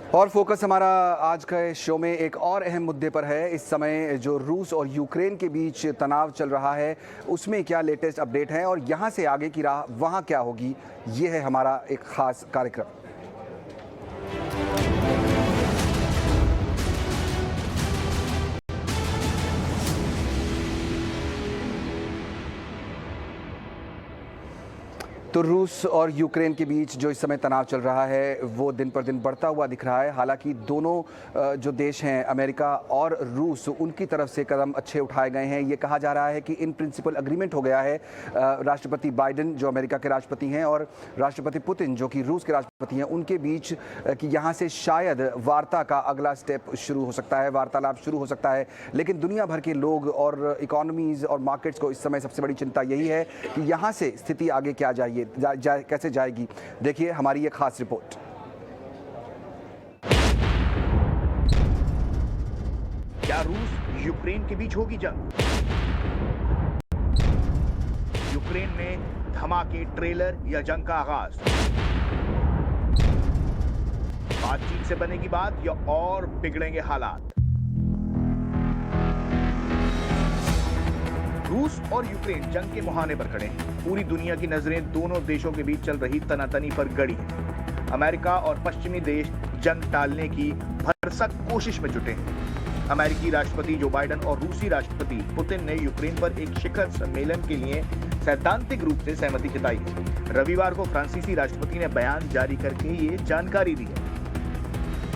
और फोकस हमारा आज के शो में एक और अहम मुद्दे पर है। इस समय जो रूस और यूक्रेन के बीच तनाव चल रहा है, उसमें क्या लेटेस्ट अपडेट है और यहाँ से आगे की राह वहाँ क्या होगी, ये है हमारा एक खास कार्यक्रम। तो रूस और यूक्रेन के बीच जो इस समय तनाव चल रहा है वो दिन पर दिन बढ़ता हुआ दिख रहा है। हालांकि दोनों जो देश हैं, अमेरिका और रूस, उनकी तरफ से कदम अच्छे उठाए गए हैं। ये कहा जा रहा है कि इन प्रिंसिपल अग्रीमेंट हो गया है। राष्ट्रपति बाइडेन जो अमेरिका के राष्ट्रपति हैं और राष्ट्रपति पुतिन जो कि रूस के राष्ट्रपति हैं, उनके बीच कि यहाँ से शायद वार्ता का अगला स्टेप शुरू हो सकता है, वार्तालाप शुरू हो सकता है। लेकिन दुनिया भर के लोग और इकोनॉमीज और मार्केट्स को इस समय सबसे बड़ी चिंता यही है कि यहाँ से स्थिति आगे क्या कैसे जाएगी। देखिए हमारी ये खास रिपोर्ट। क्या रूस यूक्रेन के बीच होगी जंग? यूक्रेन में धमाके, ट्रेलर या जंग का आगाज? बातचीत से बनेगी बात या और बिगड़ेंगे हालात? रूस और यूक्रेन जंग के मुहाने पर खड़े हैं। पूरी दुनिया की नजरें दोनों देशों के बीच चल रही तनातनी पर गड़ी है। अमेरिका और पश्चिमी देश जंग टालने की भरसक कोशिश में जुटे हैं। अमेरिकी राष्ट्रपति जो बाइडेन और रूसी राष्ट्रपति पुतिन ने यूक्रेन पर एक शिखर सम्मेलन के लिए सैद्धांतिक रूप से सहमति जताई है। रविवार को फ्रांसीसी राष्ट्रपति ने बयान जारी करके ये जानकारी दी है।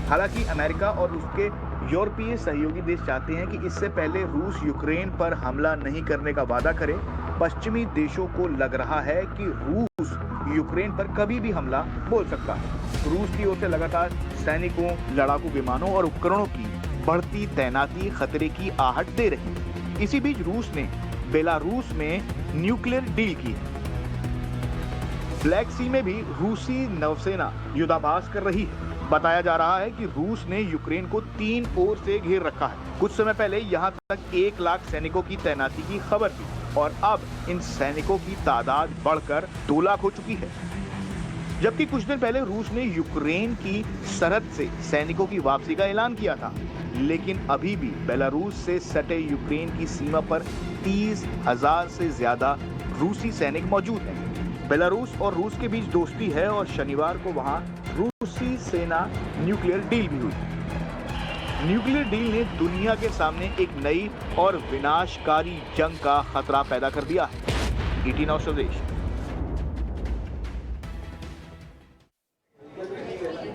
हालांकि अमेरिका और उसके यूरोपीय सहयोगी देश चाहते हैं कि इससे पहले रूस यूक्रेन पर हमला नहीं करने का वादा करे। पश्चिमी देशों को लग रहा है कि रूस यूक्रेन पर कभी भी हमला बोल सकता है। रूस की ओर से लगातार सैनिकों, लड़ाकू विमानों और उपकरणों की बढ़ती तैनाती खतरे की आहट दे रही है। इसी बीच रूस ने बेलारूस में न्यूक्लियर डील की है। ब्लैक सी में भी रूसी नौसेना युद्धाभ्यास कर रही है। बताया जा रहा है कि रूस ने यूक्रेन को 3 ओर से घेर रखा है। कुछ समय पहले यहां तक 1 लाख सैनिकों की तैनाती की खबर थी और अब इन सैनिकों की तादाद बढ़कर 2 लाख हो चुकी है। जबकि कुछ दिन पहले रूस ने यूक्रेन की सरहद से सैनिकों की वापसी का ऐलान किया था। लेकिन अभी भी बेलारूस से सटे यूक्रेन की सीमा पर 30,000 से ज्यादा रूसी सैनिक मौजूद हैं। बेलारूस और रूस के बीच दोस्ती है और शनिवार को वहां रूसी सेना न्यूक्लियर डील भी हुई। न्यूक्लियर डील ने दुनिया के सामने एक नई और विनाशकारी जंग का खतरा पैदा कर दिया है। 18 स्वदेश।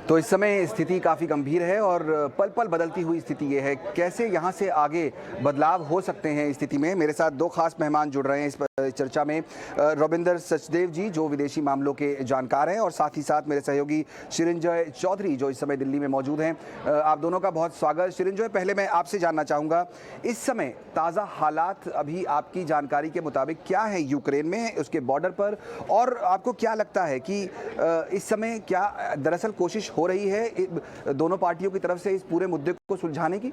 तो इस समय स्थिति काफ़ी गंभीर है और पल पल बदलती हुई स्थिति ये है। कैसे यहाँ से आगे बदलाव हो सकते हैं इस स्थिति में। मेरे साथ 2 खास मेहमान जुड़ रहे हैं इस चर्चा में। रविंदर सचदेव जी जो विदेशी मामलों के जानकार हैं और साथ ही साथ मेरे सहयोगी शिरिंजय चौधरी जो इस समय दिल्ली में मौजूद हैं। आप दोनों का बहुत स्वागत। शिरिंजय, पहले मैं आपसे जानना चाहूँगा, इस समय ताज़ा हालात अभी आपकी जानकारी के मुताबिक क्या है यूक्रेन में, उसके बॉर्डर पर, और आपको क्या लगता है कि इस समय क्या दरअसल कोशिश हो रही है दोनों पार्टियों की तरफ से इस पूरे मुद्दे को सुलझाने की?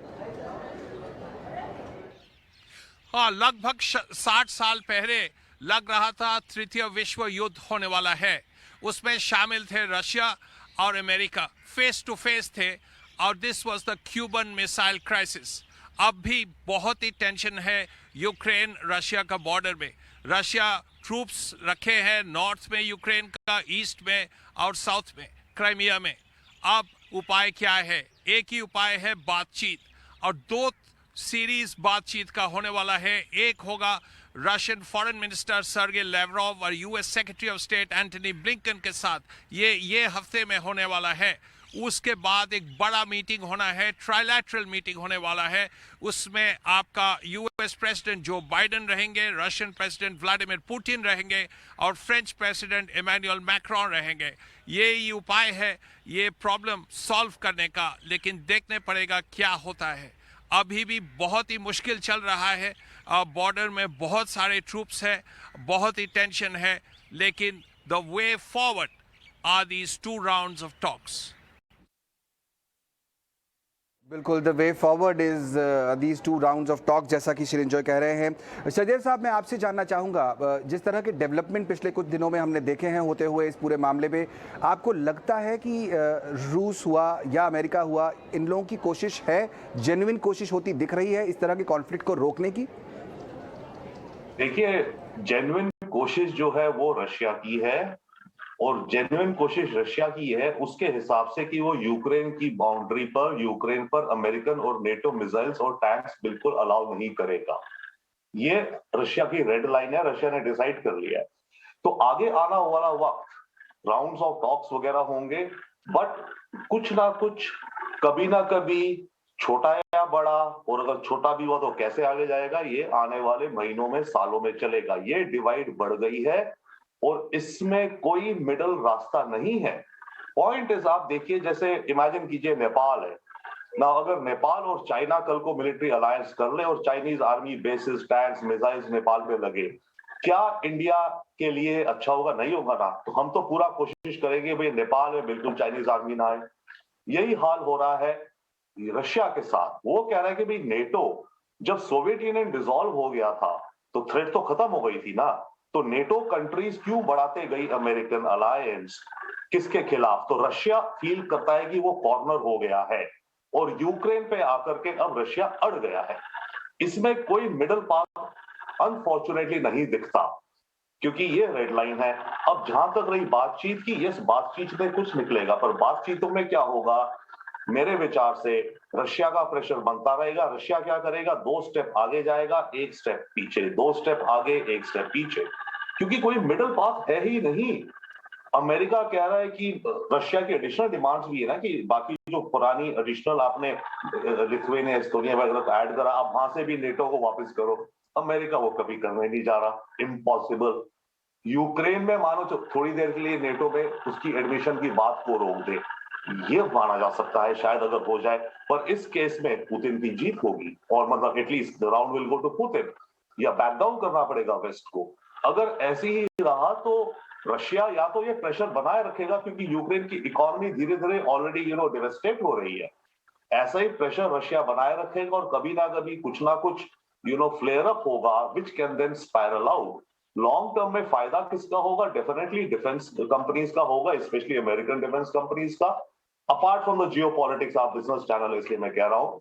हाँ, लगभग 60 साल पहले लग रहा था तृतीय विश्व युद्ध होने वाला है। उसमें शामिल थे रशिया और अमेरिका, फेस टू फेस थे, और this was the Cuban missile crisis. अब भी बहुत ही टेंशन है यूक्रेन रशिया का बॉर्डर में। रशिया ट्रूप्स रखे हैं नॉर्थ में यूक्रेन का, ईस्ट में और साउथ में, क्राइमिया में। अब उपाय क्या है? एक ही उपाय है, बातचीत, और 2 सीरीज बातचीत का होने वाला है। एक होगा रशियन फॉरेन मिनिस्टर सर्गे लेवरोव और US secretary of state Antony Blinken के साथ, ये हफ्ते में होने वाला है। उसके बाद एक बड़ा मीटिंग होना है, ट्राइलैटरल मीटिंग होने वाला है। उसमें आपका यूएस प्रेसिडेंट जो बाइडेन रहेंगे, रशियन प्रेसिडेंट व्लादिमीर पुतिन रहेंगे और फ्रेंच प्रेसिडेंट इमैनुअल मैक्रोन रहेंगे। ये उपाय है ये प्रॉब्लम सॉल्व करने का, लेकिन देखने पड़ेगा क्या होता है। अभी भी बहुत ही मुश्किल चल रहा है। बॉर्डर में बहुत सारे ट्रूप्स है, बहुत ही टेंशन है, लेकिन the way forward are these 2 rounds of talks. बिल्कुल, the way forward is these two rounds of talk, जैसा कि श्रींजॉय कह रहे हैं। सचदेव साहब, मैं आपसे जानना चाहूँगा, जिस तरह के डेवलपमेंट पिछले कुछ दिनों में हमने देखे हैं होते हुए इस पूरे मामले में, आपको लगता है कि रूस हुआ या अमेरिका हुआ, इन लोगों की कोशिश है, जेन्युइन कोशिश होती दिख रही है इस तरह के कॉन्फ्लिक्ट को रोकने की? देखिए, जेन्युइन कोशिश जो है वो रशिया की है, और जेन्युइन कोशिश रशिया की है उसके हिसाब से कि वो यूक्रेन की बाउंड्री पर, यूक्रेन पर अमेरिकन और नेटो मिसाइल्स और टैंक्स बिल्कुल अलाउ नहीं करेगा। ये रशिया की रेड लाइन है, रशिया ने डिसाइड कर लिया है। तो आगे आना वाला वक्त राउंड्स ऑफ टॉक्स वगैरह होंगे, बट कुछ ना कुछ, कभी ना कभी, छोटा या बड़ा, और अगर छोटा भी हुआ तो कैसे आगे जाएगा, ये आने वाले महीनों में, सालों में चलेगा। ये डिवाइड बढ़ गई है और इसमें कोई मिडल रास्ता नहीं है। पॉइंट इज, आप देखिए, जैसे इमेजिन कीजिए नेपाल है ना, अगर नेपाल और चाइना कल को मिलिट्री अलायंस कर ले और Chinese army basis, tanks, missiles Nepal पे लगे, क्या इंडिया के लिए अच्छा होगा? नहीं होगा ना। तो हम तो पूरा कोशिश करेंगे भाई नेपाल में बिल्कुल चाइनीज आर्मी ना आए। यही हाल हो रहा है रशिया के साथ। वो कह रहा है कि भाई नेटो, जब सोवियत यूनियन डिसॉल्व हो गया था तो थ्रेट तो खत्म हो गई थी ना, तो नेटो कंट्रीज क्यों बढ़ाते गई अमेरिकन अलायंस, किसके खिलाफ? तो रशिया फील करता है कि वो कॉर्नर हो गया है और यूक्रेन पे आकर के अब रशिया अड़ गया है। इसमें कोई मिडिल पाथ अनफॉर्चुनेटली नहीं दिखता, क्योंकि ये रेड लाइन है। अब जहां तक रही बातचीत की, यस, बातचीत में कुछ निकलेगा, पर बातचीतों में क्या होगा? मेरे विचार से रशिया का प्रेशर बनता रहेगा। रशिया क्या करेगा? 2 स्टेप आगे जाएगा, 1 स्टेप पीछे, 2 स्टेप आगे, 1 स्टेप पीछे, क्योंकि कोई मिडिल पाथ है ही नहीं। अमेरिका कह रहा है कि रशिया की एडिशनल डिमांड्स भी है ना, कि बाकी जो पुरानी एडिशनल आपने लिथुआनिया, एस्टोनिया वगैरह ऐड करा, आप वहां से भी नेटो को वापस करो। अमेरिका वो कभी करने नहीं जा रहा, इम्पॉसिबल। यूक्रेन में मानो थोड़ी देर के लिए नेटो में उसकी एडमिशन की बात को रोक दे, ये माना जा सकता है शायद, अगर हो जाए। पर इस केस में पुतिन की जीत होगी, और मतलब at least the round will go to Putin, या बैक डाउन करना पड़ेगा वेस्ट को। अगर ऐसे ही रहा तो रशिया या तो ये प्रेशर बनाए रखेगा, क्योंकि यूक्रेन की इकोनॉमी धीरे धीरे ऑलरेडी डिवेस्टेट हो रही है। ऐसा ही प्रेशर रशिया बनाए रखेगा और कभी ना कभी कुछ ना कुछ फ्लेयर अप होगा, which can then spiral out. Long term में फायदा किसका होगा? डेफिनेटली डिफेंस कंपनीज का होगा, स्पेशली अमेरिकन डिफेंस कंपनीज का। अपार्ट फ्रॉम द जियोपॉलिटिक्स, आप बिजनेस चैनल, इसलिए मैं कह रहा हूं,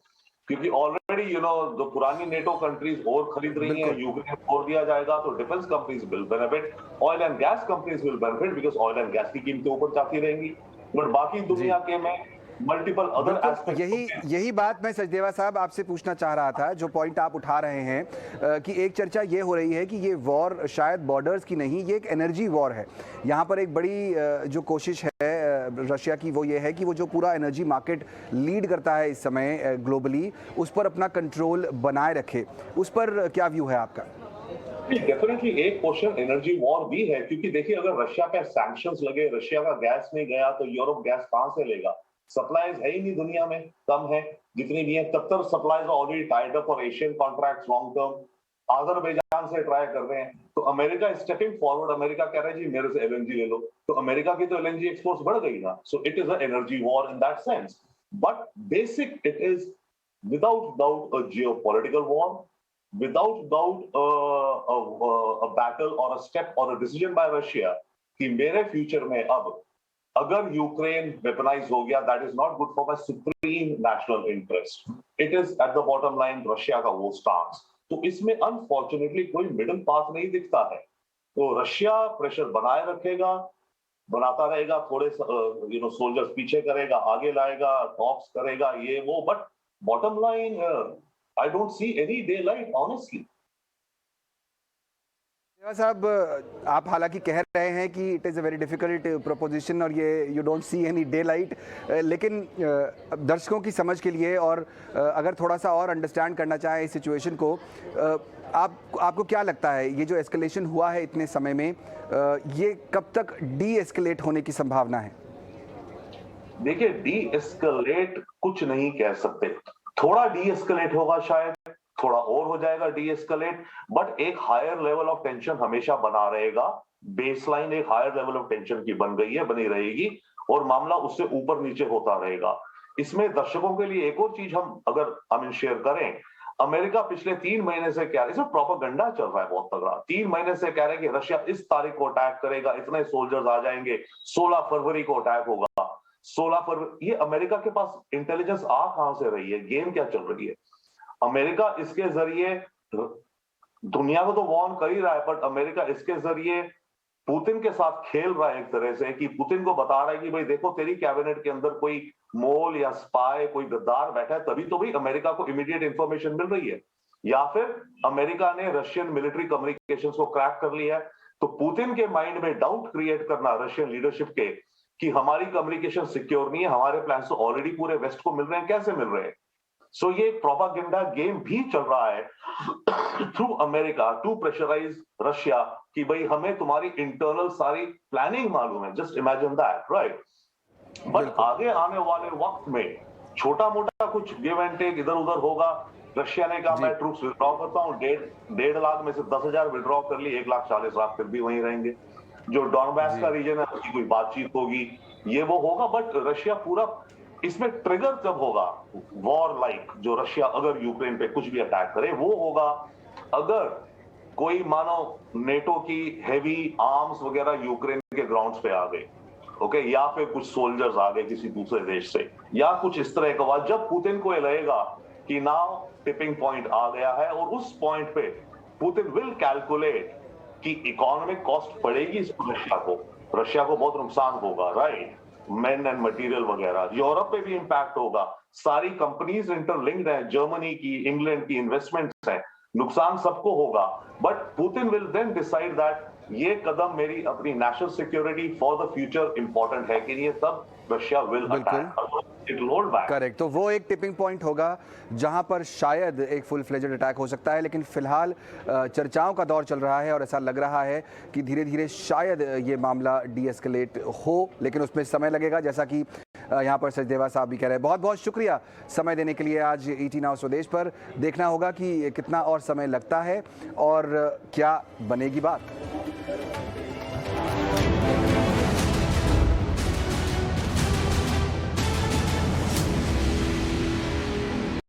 क्योंकि ऑलरेडी जो पुरानी नेटो कंट्रीज और खरीद रही हैं, यूक्रेन छोड़ दिया जाएगा तो defence companies will benefit, oil and gas companies will benefit, because oil and gas की कीमतें ऊपर जाती रहेंगी। बट बाकी दुनिया के में मल्टीपल अदर एस्पेक्ट्स। यही बात मैं सचदेवा साहब आपसे पूछना चाह रहा था, जो पॉइंट आप उठा रहे हैं, कि एक चर्चा ये हो रही है कि ये वॉर शायद बॉर्डर्स की नहीं, ये एक एनर्जी वॉर है। यहाँ पर एक बड़ी जो कोशिश है रशिया की, वो ये है कि वो जो पूरा एनर्जी मार्केट लीड करता है इस समय ग्लोबली, उस पर अपना कंट्रोल बनाए रखे। उस पर क्या व्यू है आपका? डेफिनेटली एक क्वेश्चन एनर्जी वॉर भी है, क्योंकि देखिए, अगर रशिया पे सैंक्शंस लगे, रशिया का गैस नहीं गया, तो यूरोप गैस कहां से लेगा? सप्लाईज है ही नहीं दुनिया में, कम है, जितनी भी है 73 supplies already tied up for Asian contracts long term. Azerbaijan से ट्राई कर रहे हैं, तो अमेरिका स्टेपिंग फॉरवर्ड। अमेरिका कह रहा है जी मेरे से एलएनजी ले लो, तो अमेरिका की तो एलएनजी एक्सपोर्ट्स बढ़ गई ना। So it is a energy war in that sense, but basic it is without doubt a geopolitical war, without doubt a battle or a step or a decision by Russia कि मेरे future में अब अगर Ukraine weaponise हो गया, that is not good for my supreme national interest. It is at the bottom line Russia का वो stance. तो इसमें अनफॉर्चुनेटली कोई मिडिल पाथ नहीं दिखता है। तो रशिया प्रेशर बनाए रखेगा, बनाता रहेगा, थोड़े सोल्जर्स पीछे करेगा, आगे लाएगा, टॉक्स करेगा, ये वो, but bottom line I don't see any daylight, honestly. साहब, आप हालांकि कह रहे हैं कि it is a very difficult proposition और ये you don't see any day light, लेकिन दर्शकों की समझ के लिए और अगर थोड़ा सा और अंडरस्टैंड करना चाहें इस सिचुएशन को, आपको क्या लगता है ये जो एस्केलेशन हुआ है इतने समय में, ये कब तक डी एस्केलेट होने की संभावना है? देखिए, डी एस्केलेट कुछ नहीं कह सकते। थोड़ा डी एस्केलेट होगा, शायद थोड़ा और हो जाएगा डी एस्केलेट, बट एक हायर लेवल ऑफ टेंशन हमेशा बना रहेगा। बेसलाइन एक हायर लेवल ऑफ टेंशन की बन गई है, बनी रहेगी, और मामला उससे ऊपर नीचे होता रहेगा। इसमें दर्शकों के लिए एक और चीज हम शेयर करें, अमेरिका पिछले 3 महीने से क्या, इसमें प्रोपेगेंडा चल रहा है बहुत तगड़ा। 3 महीने से कह रहे हैं कि रशिया इस तारीख को अटैक करेगा, इतने सोल्जर्स आ जाएंगे, 16 फरवरी को अटैक होगा। 16 फरवरी, ये अमेरिका के पास इंटेलिजेंस आ कहां से रही है, गेम क्या चल रही है? अमेरिका इसके जरिए दुनिया को तो वार्न कर ही रहा है, बट अमेरिका इसके जरिए पुतिन के साथ खेल रहा है एक तरह से, कि पुतिन को बता रहा है कि भाई देखो तेरी कैबिनेट के अंदर कोई मोल या स्पाई, कोई गद्दार बैठा है, तभी तो भाई अमेरिका को इमीडिएट इंफॉर्मेशन मिल रही है। या फिर अमेरिका ने रशियन मिलिट्री कम्युनिकेशंस को क्रैक कर लिया है, तो पुतिन के माइंड में डाउट क्रिएट करना रशियन लीडरशिप के कि हमारी कम्युनिकेशन सिक्योर नहीं है, हमारे प्लान तो ऑलरेडी पूरे वेस्ट को मिल रहे हैं, कैसे मिल रहे हैं। सो ये प्रोपागेंडा गेम भी चल रहा है through America to pressurise Russia कि भाई हमें तुम्हारी इंटरनल सारी प्लानिंग मालूम है। Just imagine that, right? But आगे आने वाले वक्त में छोटा मोटा कुछ गिव एंड टेक इधर उधर होगा। रशिया ने कहा मैं ट्रूप्स विड्रॉ करता हूँ, 1.5 लाख में से 10,000 विड्रॉ कर ली, 1,40,000 फिर भी वहीं रहेंगे। जो डॉनबास का रीजन है उसकी कोई बातचीत होगी, ये वो होगा। बट रशिया पूरा इसमें ट्रिगर कब होगा वॉर लाइक, जो रशिया अगर यूक्रेन पे कुछ भी अटैक करे, वो होगा अगर कोई मानो नेटो की हेवी आर्म्स वगैरह यूक्रेन के ग्राउंड्स पे आ गए, ओके, या फिर कुछ सोल्जर्स आ गए किसी दूसरे देश से, या कुछ इस तरह का बाद, जब पुतिन को ये लगेगा कि नाउ टिपिंग पॉइंट आ गया है, और उस पॉइंट पे पुतिन विल कैलकुलेट कि इकोनॉमिक कॉस्ट पड़ेगी रशिया को बहुत नुकसान होगा, राइट? मेन एंड मटेरियल वगैरह, यूरोप पे भी इंपैक्ट होगा, सारी कंपनीज इंटरलिंक्ड है, जर्मनी की, इंग्लैंड की इन्वेस्टमेंट्स है, नुकसान सबको होगा। But Putin will then decide that ये कदम मेरी अपनी national security for the future important है कि नहीं, तब Russia will attack, it will hold back. Correct, तो वो एक टिपिंग पॉइंट होगा जहां पर शायद एक फुल फ्लेजेड अटैक हो सकता है। लेकिन फिलहाल चर्चाओं का दौर चल रहा है और ऐसा लग रहा है कि धीरे धीरे शायद ये मामला डीएस्केलेट हो, लेकिन उसमें समय लगेगा, जैसा कि यहाँ पर सचदेवा साहब भी कह रहे हैं। बहुत बहुत शुक्रिया समय देने के लिए आज ईटी नाउ स्वदेश पर। देखना होगा कि कितना और समय लगता है और क्या बनेगी बात।